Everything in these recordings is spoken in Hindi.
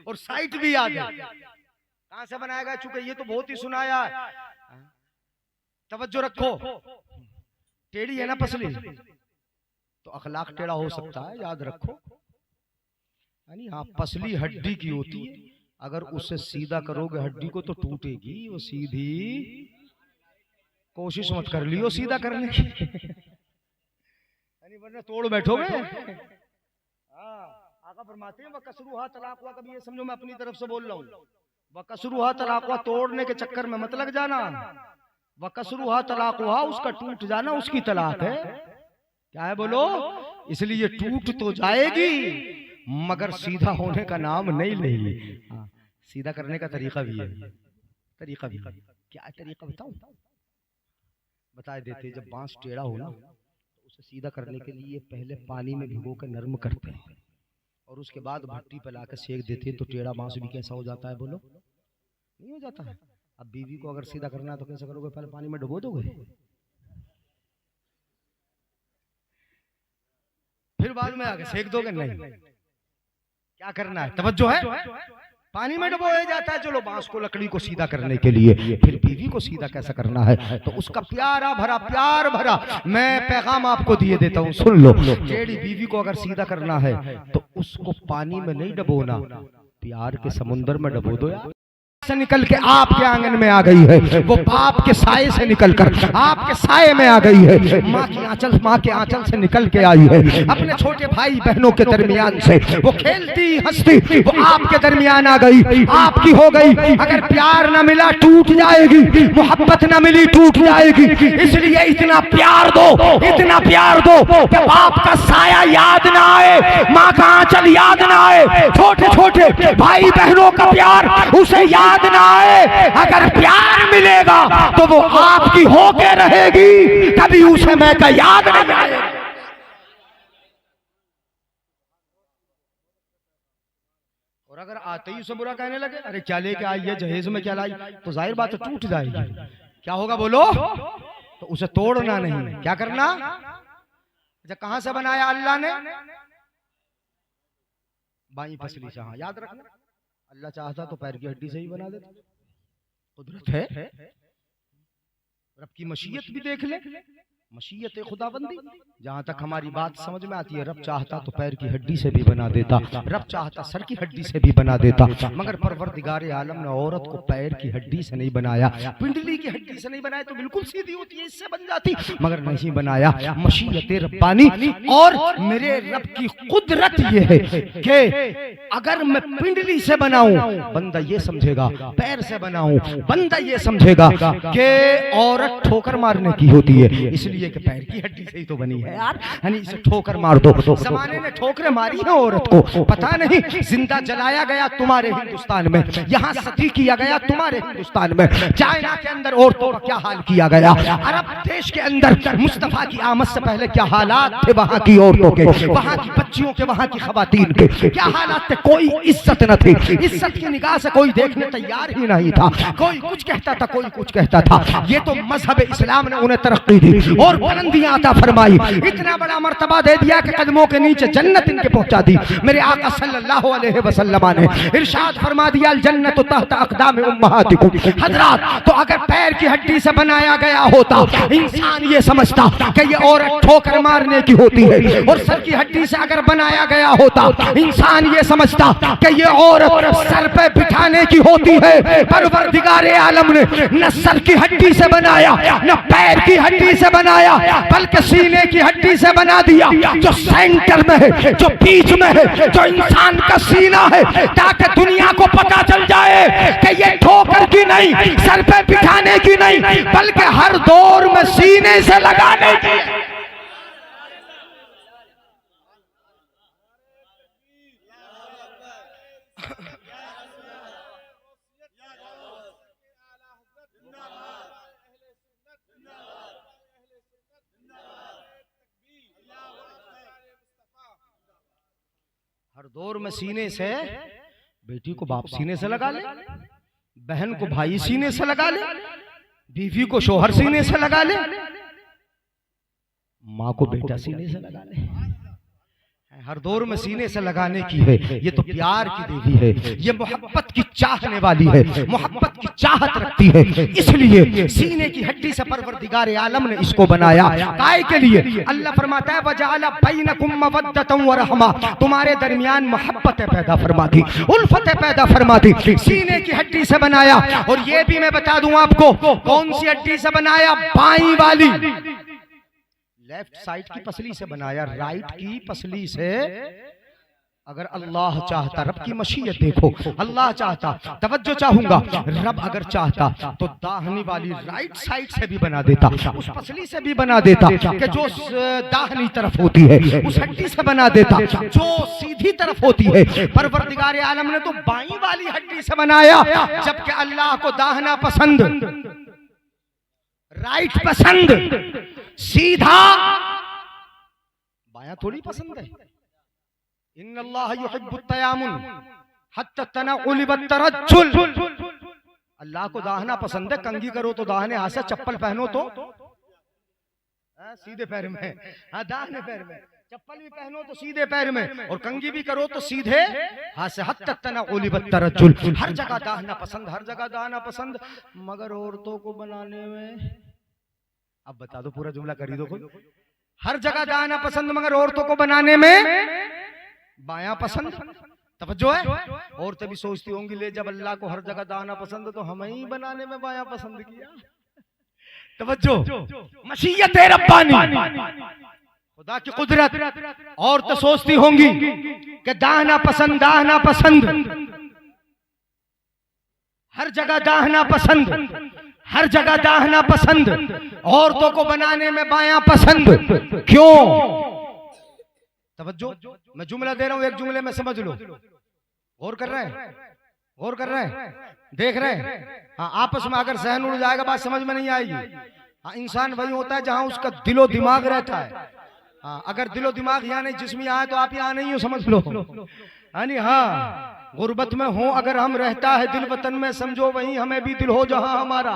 और साइट भी याद है। कहां से बनाया गया, चूंकि ये तो बहुत ही सुनाया है। तवज्जो रखो, टेढ़ी है ना पसली, तो अखलाक टेढ़ा हो सकता है, याद रखो। यानी हाँ, पसली हड्डी की होती है, अगर उसे सीधा करोगे हड्डी को तो टूटेगी वो सीधी। कोशिश मत कर लियो सीधा करने की, वरना तोड़ बैठोगे। आका फरमाते हैं वकसरुहा तलाक़ुहा, कभी ये समझो मैं अपनी तरफ से बोल रहा हूँ, वकसरुहा तलाक़ुहा, तोड़ने के चक्कर में मत लग जाना। वकसरुहा तलाक़ुहा, उसका टूट जाना उसकी तलाक है। क्या है बोलो? इसलिए टूट तो जाएगी मगर सीधा होने का नाम नहीं लेगी। सीधा करने का तरीका भी है, तरीका भी। क्या तरीका बताऊं? बता देते। जब बांस टेढ़ा हो ना, तो उसे सीधा करने के लिए पहले पानी में भिगो कर नरम करते हैं और उसके बाद भट्टी पे लाकर सेक देते हैं, तो टेढ़ा बांस भी कैसा हो जाता है बोलो? नहीं हो जाता है। अब बीवी को अगर सीधा करना है तो कैसे करोगे? पहले पानी में डुबो दोगे, फिर बाद में आगे सेक दोगे? नहीं, क्या करना है? तवज्जो है। पानी में डुबोया जाता है चलो बांस को, लकड़ी को सीधा करने के लिए। फिर बीवी को सीधा कैसा करना है, तो उसका प्यार भरा मैं पैगाम आपको दिए देता हूँ, सुन लो। टेढ़ी बीवी को अगर सीधा करना है तो उसको पानी में नहीं डुबोना, प्यार के समुंदर में डुबो दो यार। से निकल के आपके आंगन में आ गई है, वो बाप के साये से निकलकर आपके साये में आ गई है। माँ के आंचल से निकल के आई है, अपने छोटे भाई बहनों के दरमियान से वो खेलती हंसती वो आपके दरमियान आ गई, आपकी हो गई। अगर प्यार न मिला टूट जाएगी, मोहब्बत न मिली टूट जाएगी। इसलिए इतना प्यार दो, इतना प्यार दो कि बाप का साया याद ना आए, माँ का आंचल याद ना आए, छोटे छोटे भाई बहनों का प्यार उसे याद ना आए। अगर प्यार मिलेगा तो वो आपकी होके रहेगी, कभी उसे मैं का याद नहीं आएगा। और अगर आते ही उसे बुरा कहने लगे, अरे क्या लेके आई है, जहेज में क्या लाई, तो जाहिर बात है टूट जाएगी। क्या होगा बोलो? तो उसे तोड़ना नहीं, क्या करना? कहां से बनाया अल्लाह ने? बाई पसली से। हाँ, याद रखना, अल्लाह चाहता तो पैर की हड्डी से ही बना देता, कुदरत है। रब की मशीयत भी देख ले, मशीयत खुदाबंदी। जहां तक हमारी बात समझ में आती है, रब चाहता तो पैर की हड्डी से भी बना देता, रब चाहता सर की हड्डी से भी बना देता, मगर परवरदिगार आलम ने औरत को पैर की हड्डी से नहीं बनाया, पिंडली की हड्डी से नहीं बनाया, तो बिल्कुल सीधी होती है, इससे बन जाती, मगर नहीं बनाया। मशीयत रब्बानी। और मेरे रब की कुदरत ये है कि अगर मैं पिंडली से बनाऊं बंदा ये समझेगा, पैर से बनाऊं बंदा ये समझेगा कि औरत ठोकर मारने की होती है, इसलिए कि पैर की हड्डी से ही तो बनी है यार। यानी इसे ठोकर मार दो। जमाने ने ठोकरें मारी है औरत को, पता नहीं जिंदा जलाया गया तुम्हारे हिंदुस्तान में, यहाँ सती किया गया तुम्हारे हिंदुस्तान में, चाइना के अंदर औरतों का क्या हाल किया गया, अरब देश के अंदर मुस्तफा की आमद से पहले क्या हालात थे वहां की औरतों के, वहां की बच्चियों के, वहां की खवातीन के क्या हालात थे। कोई इज्जत न थी, इज्जत की निगाह से कोई देखने तैयार ही नहीं था, कोई कुछ कहता था, कोई कुछ कहता था। ये तो मजहब इस्लाम ने उन्हें तरक्की दी और बुलंदियां अता फरमाई, इतना बड़ा मर्तबा दे दिया कि कदमों के नीचे जन्नत इनके पहुंचा दी। मेरे आका सल्लल्लाहु अलैहि वसल्लम ने इरशाद फरमा दिया, जन्नत तहत अक़दाम उम्महातिकुम। हजरात, तो अगर पैर की हड्डी से बनाया गया होता, इंसान ये समझता कि ये औरत ठोकर मारने की होती है, और सर की हड्डी से अगर बनाया गया होता, इंसान ये समझता कि ये औरत सर पे बिठाने की होती है। परवरदिगार आलम ने न सर की हड्डी से बनाया, न पैर की हड्डी से बनाया, बल्कि सीने की हड्डी से बना दिया, जो सेंटर में है, जो बीच में है, जो इंसान का सीना है, ताकि दुनिया को पता चल जाए कि ये ठोकर की नहीं, सर पे बिठाने की नहीं, बल्कि हर दौर में सीने से लगाने की। हर दौर में सीने से, बेटी को बाप सीने से लगा ले, बहन को भाई सीने से लगा ले, बीवी को शोहर सीने से लगा ले, माँ को बेटा सीने से लगा ले। हर दौर में सीने से लगाने की है। ये तो प्यार की देवी है, ये मोहब्बत की चाहने वाली है, मोहब्बत की चाहत रखती है, इसलिए सीने की हड्डी से परवरदिगार आलम ने इसको बनाया। काय के लिए? अल्लाह फरमाता है वजअला बैनकुम मवद्दतन व रहमा, तुम्हारे दरमियान मोहब्बत पैदा फरमा दी, उल्फत पैदा फरमा दी, सीने की हड्डी से बनाया। और ये भी मैं बता दूं आपको कौन सी हड्डी से बनाया, बाईं वाली, लेफ्ट साइड की पसली से बनाया, राइट की पसली से। अगर अल्लाह चाहता, रब की मशीयत देखो, अल्लाह चाहता, तवज्जो चाहूंगा, रब अगर चाहता तो दाहिनी वाली राइट साइड से भी बना देता, उस पसली से भी बना देता कि जो दाहिनी तरफ होती है उस हड्डी से बना देता जो सीधी तरफ होती है। परवरदिगार आलम ने तो बाईं वाली हड्डी से बनाया, जबकि अल्लाह को दाहिना पसंद, राइट पसंद, सीधा बायां थोड़ी पसंद है। इन्नल्लाह युहिब्बुत तयामुन हत्ता तनाउल वत्तरज्जुल, अल्लाह को दाहिना पसंद है। कंघी करो तो दाहिने हाथ से, चप्पल पहनो तो सीधे पैर में, हाँ दाहिने पैर में, चप्पल भी पहनो तो सीधे पैर में, और कंघी भी करो तो सीधे हाथ से। हत्ता तनाउल वत्तरज्जुल, हर जगह दाहिना पसंद, हर जगह दाहिना पसंद। मगर औरतों को बनाने में, अब बता दो पूरा जुमला कर ही दो कोई। हर जगह दाहिना पसंद मगर औरतों को बनाने में बायां पसंद। तवज्जो है? औरतें भी सोचती होंगी ले जब अल्लाह को हर जगह दाहिना पसंद तो हमें ही बनाने में बायां पसंद किया। तवज्जो, मशीयत रब्बानी, खुदा की कुदरत। औरतें सोचती होंगी कि दाहिना पसंद, दाहिना पसंद, हर जगह दाहिना पसंद, हर जगह दाहिना पसंद, औरतों को बनाने में बायां पसंद क्यों? तवज्जो, मैं जुमला दे रहा हूं, एक जुमले में समझ लो। गौर कर रहे हैं, गौर कर रहे हैं, देख रहे हैं? हाँ, आपस में अगर सहन उड़ जाएगा बात समझ में नहीं आएगी। हाँ, इंसान वही होता है जहां उसका दिलो दिमाग रहता है। हाँ, अगर दिलो दिमाग यहाँ नहीं, जिसमें यहाँ है तो आप यहाँ नहीं हो, समझ लो। हाँ, गुर्बत में हो अगर हम, रहता है दिल वतन में, समझो वहीं हमें भी दिल हो जहां हमारा।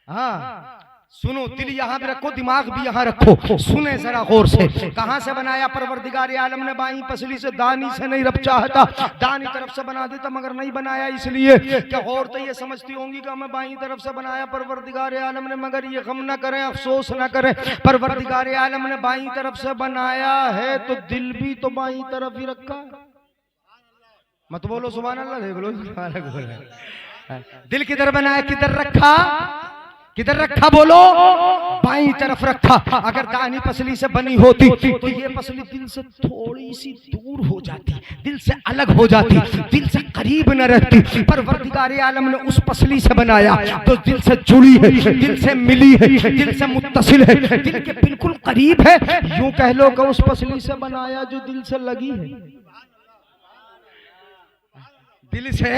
हाँ सुनो, दिल यहाँ भी रखो, दिमाग भी यहाँ रखो, सुने जरा गौर से। कहां से बनाया परवरदिगार आलम ने? बाईं पसली से, दानी से नहीं। रब चाहता दानी तरफ से बना देता मगर नहीं बनाया, इसलिए क्या और तो ये समझती होंगी कि हमें बाईं तरफ से बनाया परवरदिगार आलम ने। मगर ये गम न करें, अफसोस न करें, परवरदिगार आलम ने बाईं तरफ से बनाया है तो दिल भी तो बाईं तरफ ही रखा। मत बोलो सुभान अल्लाह, देख लो दिल किधर बनाया, किधर रखा, किधर रखा बोलो? बाईं तरफ रखा। अगर दाहिनी पसली से बनी होती तो ये पसली दिल से थोड़ी सी दूर हो जाती, दिल से अलग हो जाती, दिल से करीब न रहती। परवरदिगार आलम ने उस पसली से बनाया तो दिल से जुड़ी है, दिल से मिली है, दिल से मुत्तसिल है, दिल के बिल्कुल करीब है। यूं कह लो कि उस पसली से बनाया जो दिल से लगी है, दिल से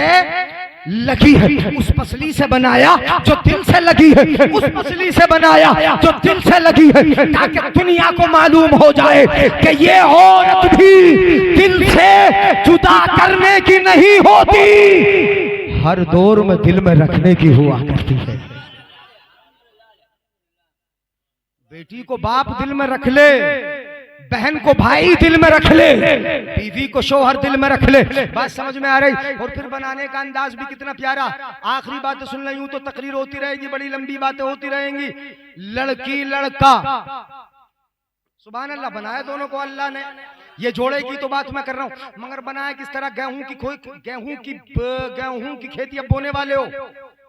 लगी है। उस पसली से बनाया जो दिल से लगी है, उस पसली से बनाया जो दिल से लगी है, ताकि दुनिया को मालूम हो जाए कि ये औरत भी दिल से जुदा करने की नहीं होती, हर दौर में दिल में रखने की हुआ करती है। बेटी को बाप दिल में रख ले, बहन को भाई दिल में रख ले, बीवी को शोहर दिल में रख ले। बात समझ में आ रही? और फिर बनाने का अंदाज भी कितना प्यारा। आखिरी बात सुन रही हूं तो तकरीर होती रहेगी, बड़ी लंबी बातें होती रहेंगी। लड़की लड़का, सुभान अल्लाह, बनाया दोनों को अल्लाह ने। ये जोड़े की तो बात मैं कर रहा हूं, मगर बनाया किस तरह? गेहूं की खेती अब बोने वाले हो,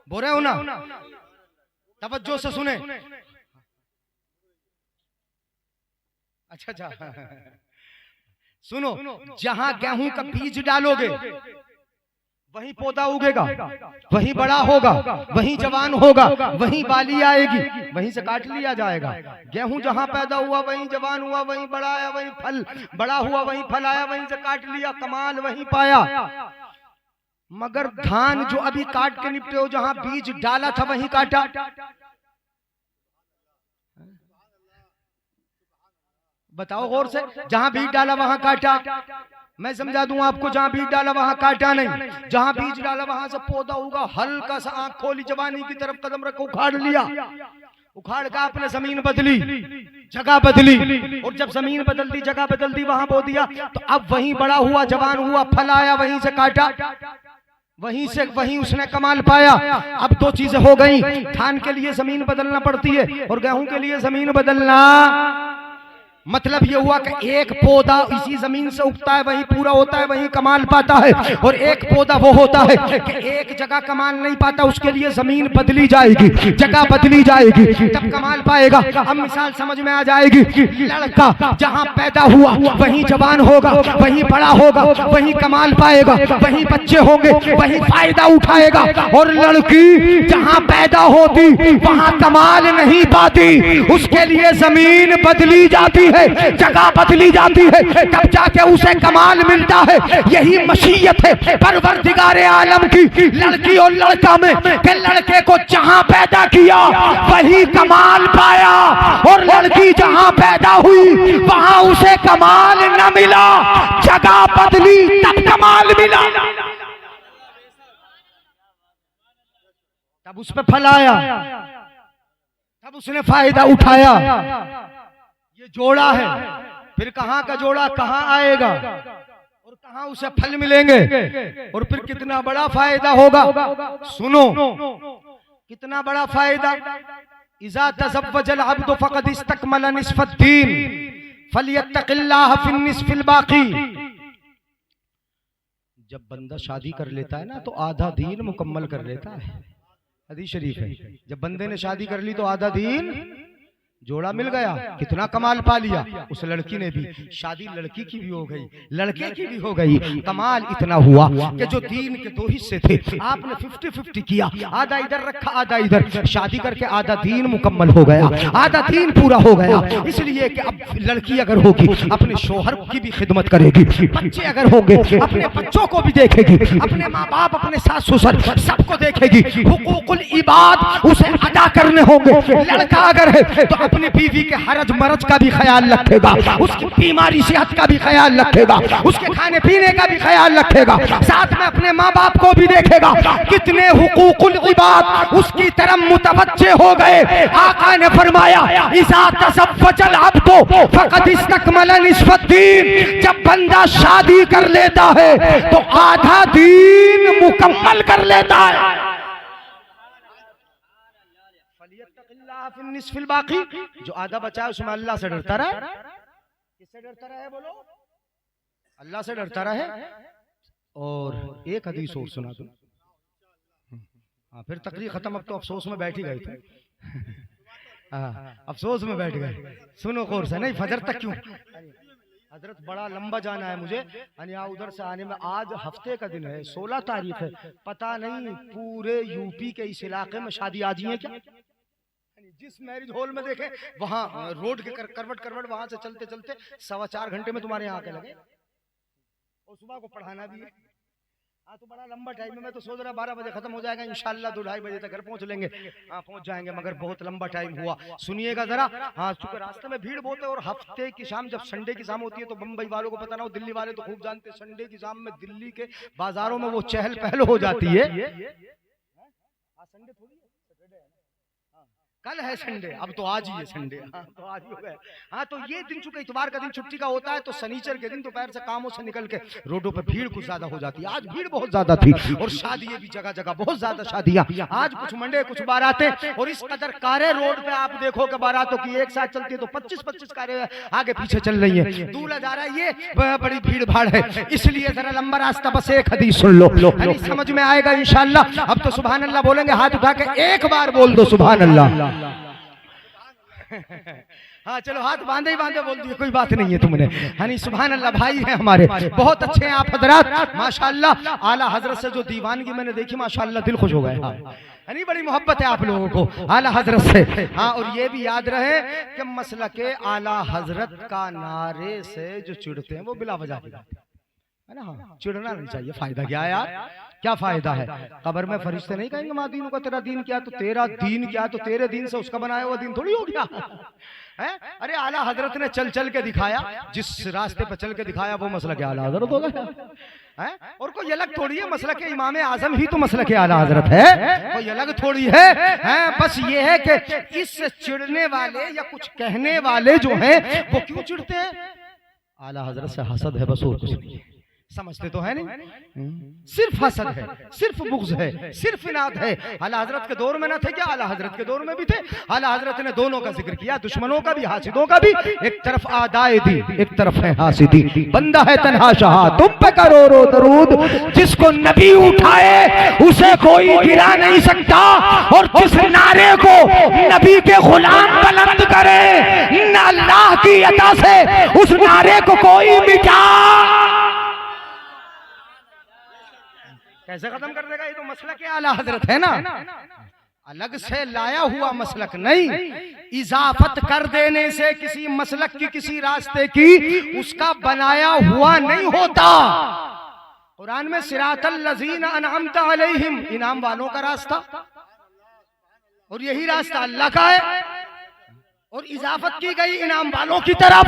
बो रहे हो ना? तवज्जो से सुने। अच्छा सुनो, जहां गेहूं का बीज डालोगे वहीं पौधा उगेगा, वहीं बड़ा होगा, वहीं जवान होगा, वहीं बाली आएगी, वहीं से काट लिया जाएगा। गेहूं जहां पैदा हुआ वहीं जवान हुआ, वहीं बड़ा आया, वहीं फल बड़ा हुआ, वहीं फल आया, वहीं से काट लिया, कमाल वहीं पाया। मगर धान जो अभी काट के निपटे हो, जहां बीज डाला था वहीं काटा। बताओ गौर से, जहां बीज डाला वहां काटा। मैं समझा दूं आपको, जहां बीज डाला वहां काटा नहीं, जहां बीज डाला वहां से पौधा होगा। हल्का सा आंख खोली, जवानी की तरफ कदम रखो, उखाड़ लिया। उखाड़ का आपने जमीन बदली, जगह बदली, और जब जमीन बदल दी, जगह बदल दी, वहां बो दिया, तो अब वहीं बड़ा हुआ, जवान हुआ, फल आया, वहीं से काटा, वहीं उसने कमाल पाया। अब दो चीजें हो गई, धान के लिए जमीन बदलना पड़ती है और गेहूं के लिए जमीन बदलना। मतलब ये हुआ कि एक पौधा इसी जमीन से उगता है, वहीं पूरा होता है, वहीं कमाल पाता है, और एक पौधा वो होता है कि एक जगह कमाल नहीं पाता, उसके लिए जमीन बदली जाएगी, जगह बदली जाएगी, तब कमाल पाएगा। अब मिसाल समझ में आ जाएगी, लड़का जहां पैदा हुआ वहीं जवान होगा, वहीं बड़ा होगा, वहीं कमाल पाएगा, वहीं बच्चे होंगे, वहीं फायदा उठाएगा, और लड़की जहां पैदा होती वहां कमाल नहीं पाती, उसके लिए जमीन बदली जाती है, जगह बदली जाती है, तब जाके उसे कमाल मिलता है। यही मशीयत है परवरदिगारे आलम की लड़की और लड़का में, कि लड़के को जहां पैदा किया वही कमाल पाया, और लड़की जहां पैदा हुई वहां उसे कमाल न मिला, जगह बदली तब कमाल मिला, तब उस पर फल आया, तब उसने फायदा उठाया। ये जोड़ा है, फिर कहां का जोड़ा कहां आएगा और कहां उसे फल मिलेंगे, और फिर कितना बड़ा फायदा होगा। सुनो कितना बड़ा फायदा। इज़ा तज़व्वजल अब्दु फ़क़द इस्तकमल निस्फ़द्दीन फ़लियत्तक़िल्लाह फ़िन्निस्फ़िल बाक़ी। जब बंदा शादी कर लेता है ना तो आधा दीन मुकम्मल कर लेता है। हदीस शरीफ है, जब बंदे ने शादी कर ली तो आधा दीन, जोड़ा मिल गया, कितना कमाल पा लिया। उस लड़की ने भी, शादी लड़की की भी हो गई, लड़के की भी हो गई, कमाल इतना हुआ कि जो दीन के दो हिस्से थे आपने 50-50 किया, आधा इधर रखा आधा इधर, शादी करके आधा दीन मुकम्मल हो गया, आधा दीन पूरा हो गया। इसलिए कि अब लड़की अगर होगी अपने शोहर की भी खिदमत करेगी, बच्चे अगर होंगे अपने बच्चों को भी देखेगी, अपने माँ बाप अपने सास ससुर सबको देखेगी, हुकूकुल इबाद उसे अदा करने होंगे। लड़का अगर है तो अपनी बीवी के हरज मरज का भी ख्याल रखेगा, उसकी बीमारी सेहत का भी ख्याल रखेगा, उसके खाने पीने का भी ख्याल रखेगा, साथ में अपने माँ बाप को भी देखेगा। कितने हुकूकुल इबाद उसकी तरफ मुतवज्जे हो गए। आका ने फरमाया इज़ा तज़व्वजल अब्दु फ़क़द इस्तकमल निस्फ़द्दीन, जब बंदा शादी कर लेता है तो आधा दीन मुकम्मल कर लेता है। निस्फिल बाकी, जो आधा बचा है उसमें अल्लाह से डरता रहे। किससे डरता रहे बोलो? अल्लाह से डरता रहे। और एक हदीस और सुना दूं, हाँ फिर तकरीर खत्म। अब तो अफसोस में बैठ ही गए थे, अफसोस में बैठ गए। सुनो गौर से, नहीं फजर तक क्यों हजरत, बड़ा लंबा जाना है मुझे, यहाँ उधर से आने में। आज हफ्ते का दिन है, 16 तारीख है, पता नहीं पूरे यूपी के इस इलाके में शादी आज ही है क्या। जिस मैरिज हॉल में देखे वहां रोड के करवट वहां से चलते चलते 4.25 घंटे में तुम्हारे यहाँ के लगे, और सुबह को पढ़ाना भी है। हाँ तो बड़ा लंबा टाइम है। मैं तो सोच रहा 12 बजे खत्म हो जाएगा इंशाल्लाह, 2-2:30 बजे तक घर पहुंच लेंगे। हाँ पहुंच जाएंगे, मगर बहुत लंबा टाइम हुआ। सुनिएगा जरा। हाँ चूंकि रास्ते में भीड़ बहुत है, और हफ्ते की शाम जब संडे की शाम होती है तो बम्बई वालों को पता ना हो, दिल्ली वाले तो खूब जानते हैं, संडे की शाम में दिल्ली के बाजारों में वो चहल पहल हो जाती है। संडे थोड़ी कल है संडे, अब तो आज ही है संडे। हाँ तो आज ही हो गया। हाँ तो ये दिन चूंकि इतवार का दिन छुट्टी का होता है, तो शनिचर के दिन दोपहर से कामों से निकल के रोडों पर भीड़ कुछ ज्यादा हो जाती है। आज भीड़ बहुत ज्यादा थी, और शादियां भी जगह जगह बहुत ज्यादा शादियां। आज कुछ मंडे कुछ बारातें, और इस कदर कारें रोड पे आप देखो कि बारातों की एक साथ चलती है तो 25-25 कारें आगे पीछे चल रही है, दूल्हा जा रहा है, ये बड़ी भीड़ भाड़ है। इसलिए जरा लंबा रास्ता, बस एक हदीस सुन लो, समझ में आएगा इंशाल्लाह। अब तो सुभान अल्लाह बोलेंगे, हाथ उठा के एक बार बोल दो सुभान अल्लाह। हाँ चलो हाथ बांधे ही बांधे बोल दिए, कोई बात नहीं है तुमने। हनी सुभान अल्लाह, भाई हैं हमारे, बहुत अच्छे हैं आप हजरात माशाल्लाह। आला हजरत से जो दीवानगी मैंने देखी माशाल्लाह, दिल खुश हो गया। हनी बड़ी मोहब्बत है आप लोगों को आला हजरत से। हाँ और ये भी याद रहे कि मसला के आला हजरत का नारे से जो चिढ़ते हैं वो बिला वजह की है ना। हाँ चिढ़ना नहीं चाहिए, फायदा क्या है यार, क्या फायदा है। कब्र में फरिश्ते नहीं कहेंगे माँ दीनों का तेरा दीन क्या, तो तेरा दीन क्या, तो तेरे दीन से उसका बनाया हुआ दीन थोड़ी हो गया है। अरे आला हजरत ने चल चल के दिखाया, जिस रास्ते पर चल के दिखाया वो मसला क्या आला हजरत हो गया है? और कोई अलग थोड़ी है, मसलक इमाम आजम ही तो मसलक आला हजरत है, कोई अलग थोड़ी है। बस ये है कि इस चिढ़ने वाले या कुछ कहने वाले जो हैं वो क्यों चिढ़ते हैं? आला हजरत से हसद है, बस और कुछ नहीं है। समझते तो है नहीं, सिर्फ हसद है, सिर्फ बुग़्ज़ है, सिर्फ इनाद है। आला हजरत के दौर में ना थे क्या? आला हजरत के दौर में भी थे। आला हजरत ने दोनों का जिक्र किया, दुश्मनों का भी, हासिदों का भी। एक तरफ आदाए दी, एक तरफ है हासिदी। बंदा है तन्हा शाह, तुम पे करो रो दरूद, जिसको नबी उठाए उसे कोई गिरा नहीं सकता, और जिस नारे को नबी के गुलाम बुलंद करे न अल्लाह की अता से उस नारे को कोई मिटा कैसे खत्म कर देगा? ये तो मसलक आला हजरत है ना, अलग से लाया हुआ मसलक नहीं। इजाफत कर देने से किसी मसलक की, किसी रास्ते की, उसका बनाया हुआ नहीं होता। कुरान में सिरातल लज़ीना अनअमता अलैहिम, इनाम वालों का रास्ता, और यही रास्ता अल्लाह का है। और इजाफत की गई इनाम वालों की तरफ,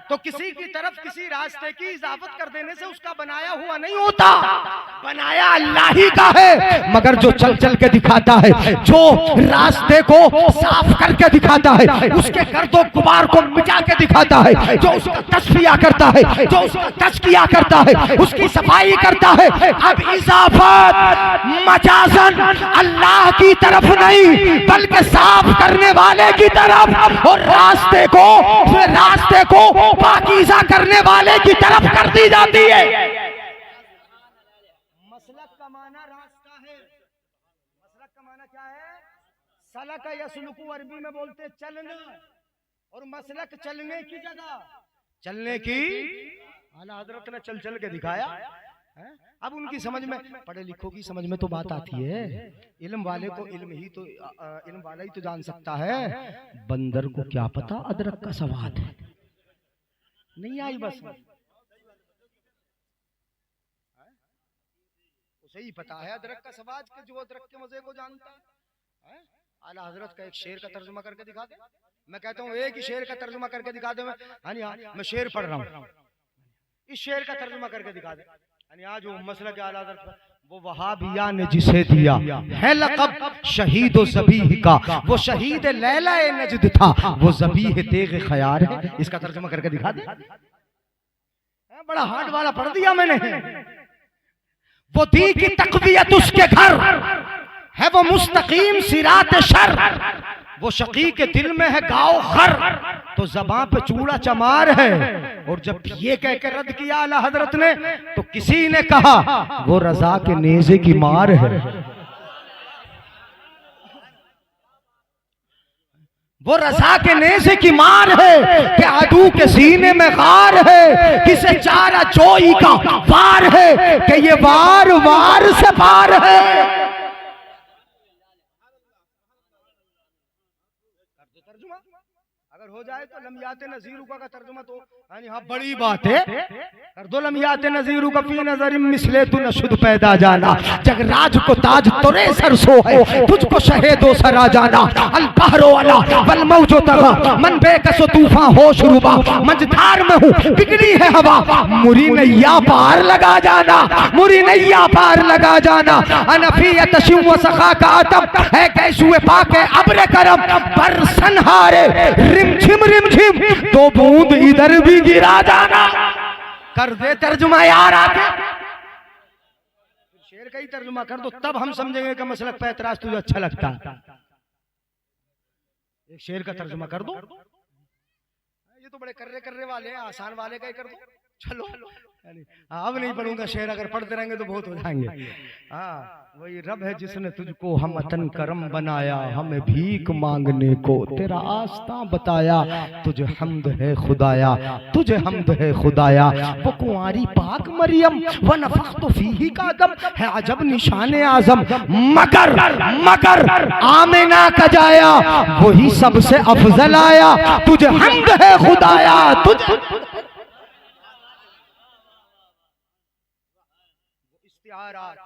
तो किसी की तरफ किसी रास्ते की इजाफत कर देने से उसका बनाया हुआ नहीं होता, बनाया अल्लाह ही का है। मगर जो चल चल के दिखाता है, जो रास्ते को साफ करके दिखाता है, उसके गर्दो गुबार को मिटा के दिखाता है, जो उसका तस्फिया करता है, जो उसका तज़किया करता है, उसकी सफाई करता है। अब इजाफत मजाजन अल्लाह की तरफ नहीं, बल्कि साफ करने वाले की तरफ, और रास्ते को पाकीज़ा करने वाले की तरफ कर दी जाती है। मसलक का माना रास्ता है, मसलक का माना क्या है? सलक यसलुकु अरबी में बोलते चलना, और मसलक चलने की जगह, चलने की। आला हजरत ने चल चल के दिखाया है? अब उनकी समझ में, पढ़े लिखों की समझ में तो बात आती है, इल्म वाले को इल्म वाला ही तो जान सकता है। बंदर को क्या पता अदरक का स्वाद है? नहीं आई बस, उसे ही पता है अदरक का स्वाद, के जो अदरक के मजे को जानता है। आला हजरत का एक शेर का तर्जुमा करके दिखा दे। मैं कहता हूँ एक ही शेर का तर्जुमा करके दिखा दे। मैं शेर पढ़ रहा हूँ, इस शेर का तर्जुमा करके दिखा दे। जो मसला के आला हज़रत, वो वहाबिया ने जिसे दिया है लक़ब शहीद व ज़बीह का, वो शहीद लैला नजद था, वो ज़बीह तेग़ ख़यार है। इसका तर्जुमा करके दिखा दे। बड़ा हार्ड वाला पढ़ दिया मैंने। वो दी की तक़वियत उसके घर है, वो मुस्तकीम सिरात शर, वो शकी के दिल में है गाँव खर, तो ज़बां पे चूड़ा चमार है। और जब ये कह के रद्द किया आला हजरत ने, तो किसी ने कहा वो रजा के नेज़े की मार है। वो रजा के नेज़े की मार है कि अदू के सीने में गार है, किसे चारा चोई का वार है कि ये वार वार से पार है। अगर हो जाए तो लम्याते नज़ीरू का तर्जुमा तो हाँ बड़ी बात है, कर दो। लम्याते नज़ीरू का फी नज़र मिसले तू नशुद पैदा जाना, जगराज को ताज तोरे सरसो है, तुझको शहेदो सरा जाना। अल बहरो अला वल मौजो तगा, मन बेकसो तूफान होश रुबा, मंझधार में हूँ बिगड़ी है हवा, मुरी नैया पार लगा जाना, मुरी नैया पार लगा जाना। अनफियत शिव व सखा का अतब है कैसुए पाके अब्र करम, बरसन हारे रिमझिम रिमझिम, तो बूंद इधर भी गिरा जाना। कर दे तर्जुमा यार आके, शेर का ही तर्जुमा कर दो, तब हम समझेंगे कि मसलक पे एतराज तुझे अच्छा लगता है। एक शेर का तर्जुमा कर दो। ये तो बड़े कर्रे वाले हैं, आसान वाले का ही कर दो। चलो अब नहीं पढ़ूंगा शेर, अगर पढ़ते रहेंगे तो बहुत हो जाएंगे। हाँ, वही रब है जिसने तुझको हम अतन करम बनाया, हमें भीख मांगने को तेरा आस्था बताया, तुझे हमद है खुदाया, तुझे हमद है खुदाया। वो कुंवारी पाक मरियम व नफख्तु फीही का दम है अजब निशान आजम, मगर मगर आमिना का जाया वही सबसे अफजल आया, तुझे हमद है खुदाया, तुझे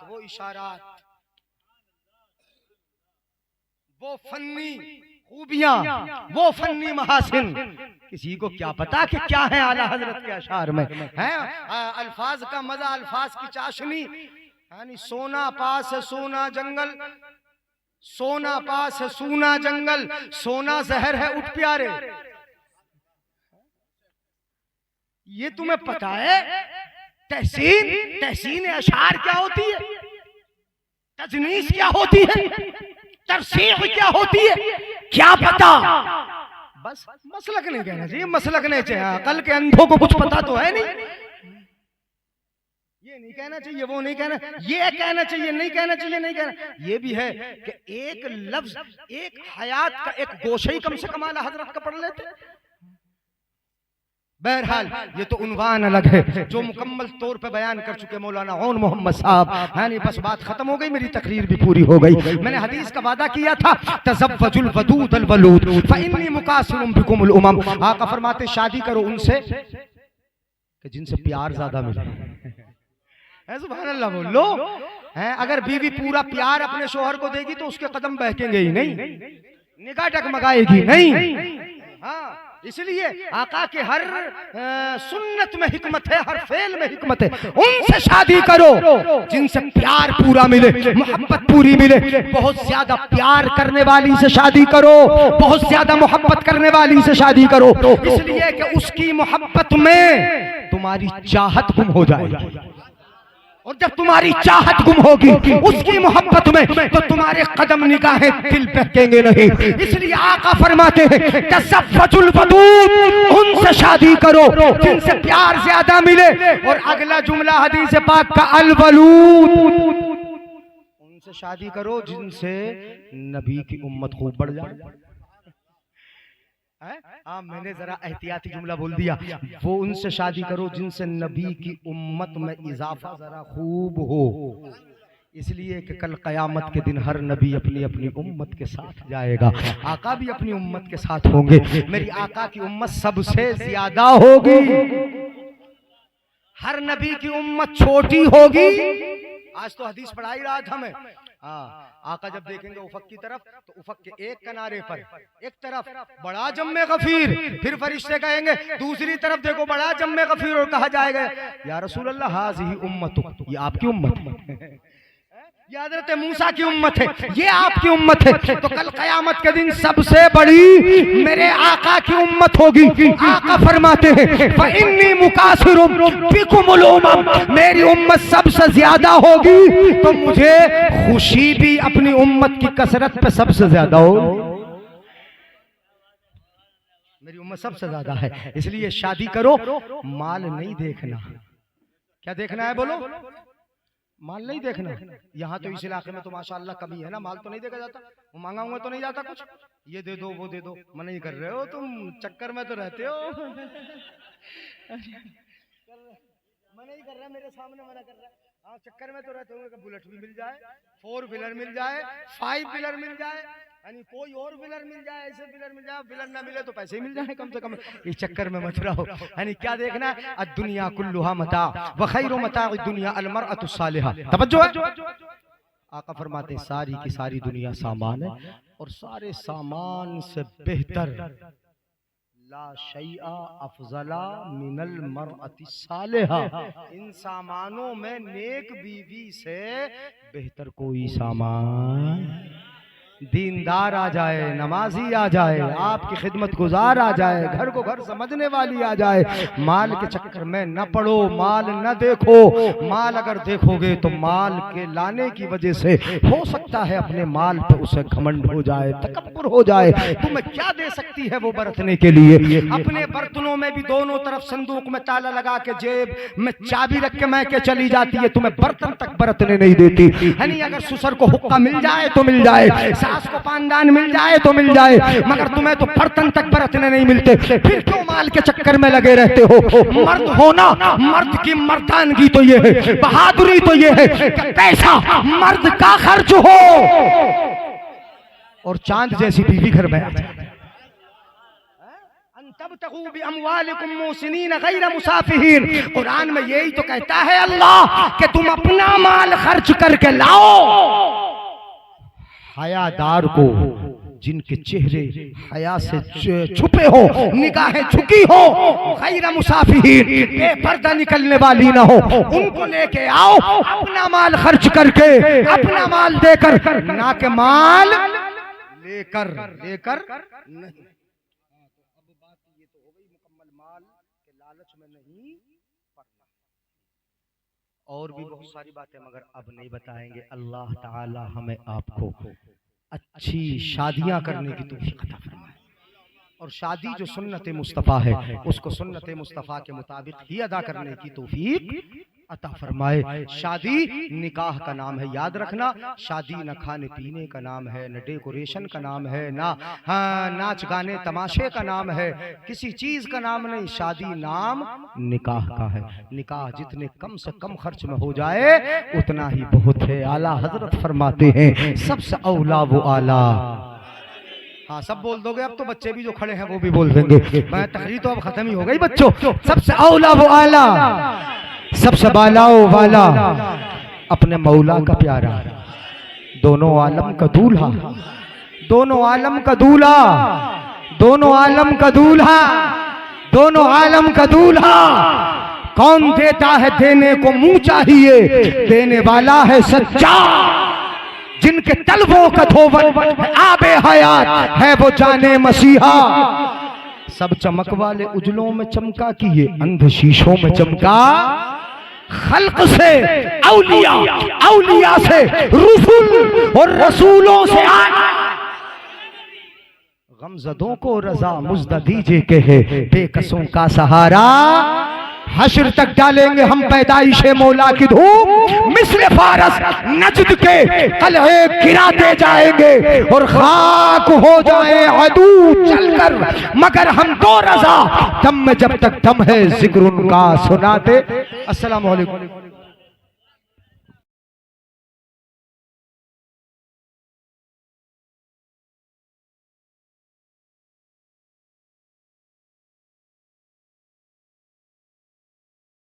वो इशारात, वो फन्नी खूबियां, वो फन्नी महासिन, किसी को क्या पता कि क्या है आला हजरत के अशार में है। अल्फाज का मजा, अल्फाज की चाशनी, यानी सोना पास है सोना जंगल, सोना पास है सूना जंगल, सोना जहर है उठ प्यारे। ये तुम्हें पता है तहसीन, तहसीन अशार क्या होती है, तजनीस क्या होती है, तरसीह क्या होती है, क्या पता। बस मसलक नहीं कहना चाहिए, मसलक नहीं चाहिए। कल के अंधों को कुछ पता तो है नहीं, ये नहीं कहना चाहिए, वो नहीं कहना, ये कहना चाहिए, नहीं कहना चाहिए, नहीं कहना। ये भी है कि एक लफ्ज, एक हयात का एक गोशे ही कम से कम आला हजरत का पढ़ लेते। बहरहाल ये तो उन्वान अलग है जो मुकम्मल तौर पे बयान कर चुके मौलाना औन मोहम्मद साहब। यानी बस बात खत्म हो गई, मेरी तकरीर भी पूरी हो गई। मैंने हदीस का वादा किया था, तज़व्वजुल वदूद अल वलूद फ़इन्नी मुकासिरुम बिकुमुल उमम। आका फरमाते शादी करो उनसे कि जिनसे प्यार ज्यादा मिले। सुभान अल्लाह बोल लो। अगर बीवी पूरा प्यार अपने शोहर को देगी तो उसके कदम बहकेंगे ही नहीं, निगाह डगमगाएगी नहीं। हाँ, इसलिए आका के हर सुन्नत में हिकमत है, हर फेल में हिकमत है। उनसे शादी करो जिनसे प्यार पूरा मिले, मोहब्बत पूरी मिले। बहुत ज्यादा प्यार करने वाली से शादी करो, बहुत ज्यादा मोहब्बत करने वाली से शादी करो, इसलिए कि उसकी मोहब्बत में तुम्हारी चाहत गुम हो जाएगी। और जब तुम्हारी चाहत गुम होगी उसकी मोहब्बत में, तो तुम्हारे कदम निगाहें दिल बहकेंगे नहीं। इसलिए आका फरमाते हैं तज़व्वजुल वदूद, उनसे शादी करो जिनसे प्यार ज्यादा मिले। और अगला जुमला हदीस पाक का अल वलूद, उनसे शादी करो जिनसे नबी की उम्मत खूब बढ़ जाए। मैंने जरा एहतियाती जुमला बोल दिया, वो उनसे शादी करो जिनसे नबी की उम्मत में इजाफा जरा खूब हो। इसलिए कि कल कयामत के दिन हर नबी अपनी अपनी उम्मत के साथ जाएगा, आका भी अपनी उम्मत के साथ होंगे। मेरी आका की उम्मत सबसे ज्यादा होगी, हर नबी की उम्मत छोटी होगी। आज तो हदीस पढ़ाई रहा था मैं। आका जब देखेंगे उफक की तरफ, तो उफक के एक किनारे पर एक तरफ बड़ा जम्मे गफीर, फिर फरिश्ते कहेंगे दूसरी तरफ देखो बड़ा जम्मे गफीर, और कहा जाएगा या रसूल अल्लाह हाज़िही उम्मतुक, ये आपकी उम्मत, ये हज़रत मूसा की उम्मत है, ये आपकी उम्मत है। तो कल कयामत के दिन सबसे बड़ी मेरे आका की उम्मत होगी। आका फरमाते हैं फ़इन्नी मुकासिरुम बिकुमुल उमम, मेरी उम्मत सबसे ज्यादा होगी तो मुझे खुशी भी अपनी उम्मत की कसरत पे सबसे ज्यादा हो। मेरी उम्मत सबसे ज्यादा है, इसलिए शादी करो। माल नहीं देखना, क्या देखना है बोलो? माल नहीं देखना। यहाँ तो इस इलाके में तो माशाअल्लाह कमी है ना, माल तो नहीं देखा जाता, वो मांगा हुआ तो नहीं जाता कुछ, ये दे दो वो दे दो। मना ही कर रहे हो तुम, चक्कर में तो रहते हो। मना ही कर रहा है, मेरे सामने मना कर रहा है। हाँ, चक्कर में तो रहते होंगे कि बुलेट भी मिल जाए, 4 व्हीलर मिल जाए, 5 व्हीलर मिल जाए, यानी कोई और व्हीलर मिल जाए, ऐसे व्हीलर मिल जाए, व्हीलर ना मिले तो पैसे मिल जाए कम से कम। इस चक्कर में मत रहो। यानी क्या देखना है? अद्दुनिया कुल्लुहा मता व खैरु मताउद दुनिया अल मरअतु सालिहा। तवज्जो है। आका फरमाते हैं सारी की सारी दुनिया सामान है, और सारे सामान से बेहतर ला शैआ अफजला मिनल मरअति सालिहा, इन सामानों में नेक बीवी से बेहतर कोई सामान। दीनदार आ जाए, नमाजी आ जाए, आपकी खिदमत गुजार आ जाए, घर को घर समझने वाली आ जाए, माल के चक्कर में न पड़ो, माल न देखो। माल अगर देखोगे तो माल के लाने की वजह से हो सकता है अपने माल पे उसे घमंड हो जाए, तकब्बुर हो जाए। तुम्हें क्या दे सकती है वो बरतने के लिए? अपने बर्तनों में भी दोनों तरफ संदूक में ताला लगा के जेब में चाबी रख के मैके चली जाती है, तुम्हें बर्तन तक बरतने नहीं देती। यानी अगर ससुर को हुक्का मिल जाए तो मिल जाए, सास को पानदान मिल जाए तो मिल जाए, मगर तुम्हें तो बर्तन तक बरतने नहीं मिलते। फिर क्यों माल के चक्कर में लगे रहते हो? मर्द होना, मर्द की मर्दानगी तो ये है, बहादुरी तो ये है कि पैसा मर्द का खर्च हो और चांद जैसी बीवी घर में आ जाए। कुरान में यही तो कहता है अल्लाह कि तुम अपना माल खर्च करके लाओ, हयादार को जिनके चेहरे हया से छुपे हो, निगाहें झुकी हो, गैर मुसाफिर, बेपर्दा निकलने वाली ना हो, उनको लेके आओ अपना माल खर्च करके, अपना माल देकर, ना के माल लेकर लेकर नहीं। तो अब बात ये तो हो गई मुकम्मल माल के लालच में नहीं पड़ना। और भी बहुत सारी बातें मगर अब नहीं बताएंगे। अल्लाह ताला हमें आपको अच्छी शादियां करने की तौफीक अता फरमाए, और शादी जो सुन्नत मुस्तफ़ा है उसको सुन्नत मुस्तफ़ा के मुताबिक ही अदा करने की तौफीक अता फरमाए। शादी निकाह का नाम है, याद रखना। शादी न खाने पीने का नाम है, न डेकोरेशन का नाम है, ना नाच गाने तमाशे का नाम है, किसी चीज का नाम नहीं। शादी नाम निकाह का है। निकाह जितने कम से कम खर्च में हो जाए उतना ही बहुत है। आला हजरत फरमाते हैं सबसे औला वो आला। हाँ, सब बोल दोगे अब तो, बच्चे भी जो खड़े हैं वो भी बोल देंगे। मैं तकरीर तो अब खत्म ही हो गई बच्चों। सबसे औला वो आला, सबसे बालाओ वाला, अपने मौला का प्यारा, दोनों आलम का दूल्हा, दोनों आलम का दूल्हा, दोनों आलम का दूल्हा, दोनों आलम का दूल्हा। कौन देता है देने को मुंह चाहिए, देने वाला है सच्चा, जिनके तलवों का धोवन आबे हयात है वो जाने मसीहा। सब चमक वाले उजलों में चमका किए, अंध शीशों में चमका। खल्क से औलिया, औलिया से रसूल और रसूलों से आना। गमज़दों को रजा मुज़्दा दीजिए के है बेकसों का सहारा। हश्र तक डालेंगे हम पैदाइशे मौला की धूम, मिस्र फारस नजद के कलहे गिराते जाएंगे और खाक हो जाए अदू चलकर, मगर हम दो रजा दम में जब तक दम है जिक्र उनका सुनाते। अस्सलाम वालेकुम।